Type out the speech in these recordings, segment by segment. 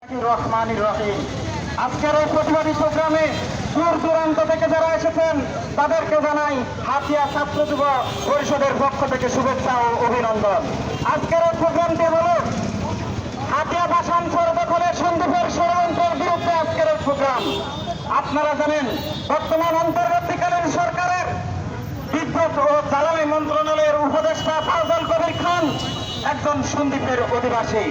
রহমানির রহিম। আজকের এই প্রতিবাদী প্রোগ্রামে দূর দূরান্ত থেকে যারা এসেছেন তাদেরকে জানাই হাতিয়া ছাত্র যুব পরিষদের পক্ষ থেকে শুভেচ্ছা ও অভিনন্দন। আজকের এই প্রোগ্রামটি হল হাতিয়া ভাষণ দখলের সন্দ্বীপের ষড়যন্ত্রের বিরুদ্ধে আজকের এই প্রোগ্রাম। আপনারা জানেন বর্তমান অন্তর্বর্তীকালীন সরকারের বিদ্যুৎ ও জ্বালানি মন্ত্রণালয়ের উপদেষ্টা ফাজল কবির খান একজন সন্দ্বীপের অধিবাসী।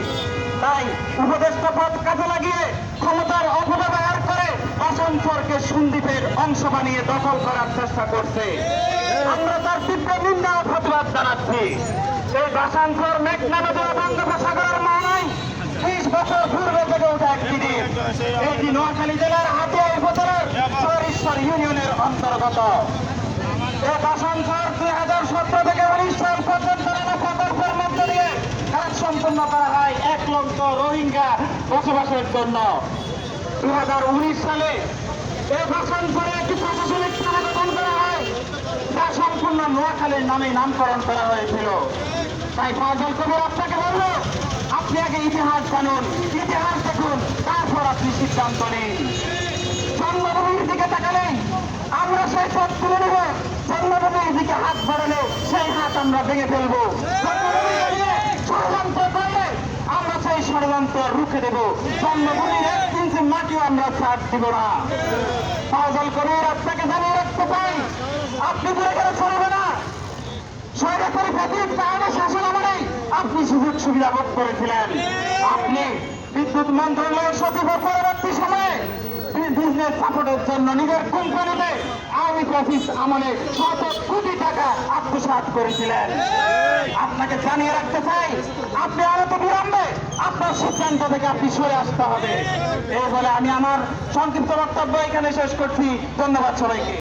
তাই উপদেষ্টা পদ কাজে লাগিয়ে ক্ষমতার অপব্যবহার করে আসানসোলকে সন্দ্বীপের অংশ বানিয়ে দখল করার চেষ্টা করছে। আমরা তার তীব্র নিন্দা ও প্রতিবাদ জানাচ্ছি। এই আসানসোল মেঘনা নদী ও বঙ্গোপসাগরের মোহনায় 30 বছর পূর্বে থেকে ওঠা একটি দ্বীপ। এটি নোয়াখালী জেলার হাতিয়া উপজেলার চরেশ্বর ইউনিয়নের অন্তর্গত। এই আসানসোল 2017 থেকে 19 সাল পর্যন্ত প্রকল্পের মধ্য দিয়ে কাজ সম্পন্ন করা হয় একলব্য রোহিঙ্গা বসবাসের জন্য। 2019 সালে এই আসানসোলে একটি প্রশাসনিক থানা গঠন করা হয়, যা সম্পূর্ণ নোয়াখালীর নামে নামকরণ করা হয়েছিল। তাই ফাজল কবির আপনাকে বলব, আপনি আগে ইতিহাস জানুন, ইতিহাস দেখুন, তারপর আপনি সিদ্ধান্ত নিন। জন্মভূমির দিকে তাকালেই আমরা সেই পথ তুলে নেব, জন্মভূমির দিকে হাত বাড়ালে সেই হাত আমরা ভেঙে ফেলবো। ষড়যন্ত্র করলে আমরা সেই ষড়যন্ত্র রুখে দেব। জন্মভূমির 1 ইঞ্চি মাটিও আমরা ছাড় দিব না। ফাজল কবির আপনাকে জানিয়ে রাখতে চাই, আপনি দূরে গেলে চলবে না। স্বৈরাচারী ফ্যাসিস্ট বাহিনীর শাসন আমলেই আপনি সুযোগ সুবিধা ভোগ করেছিলেন। আপনি বিদ্যুৎ মন্ত্রণালয়ের সচিব পরবর্তী সময়ে বিজনেস সাপোর্টের জন্য নিজের কোম্পানিতে আওয়ামী ফ্যাসিস্ট আমলে শত কোটি টাকা আত্মসাৎ করেছিলেন। আপনাকে জানিয়ে রাখতে চাই, আপনি আরো বিলম্বে আপনার সিদ্ধান্ত থেকে আপনি সরে আসতে হবে। এই বলে আমি আমার সংক্ষিপ্ত বক্তব্য এখানে শেষ করছি। ধন্যবাদ সবাইকে।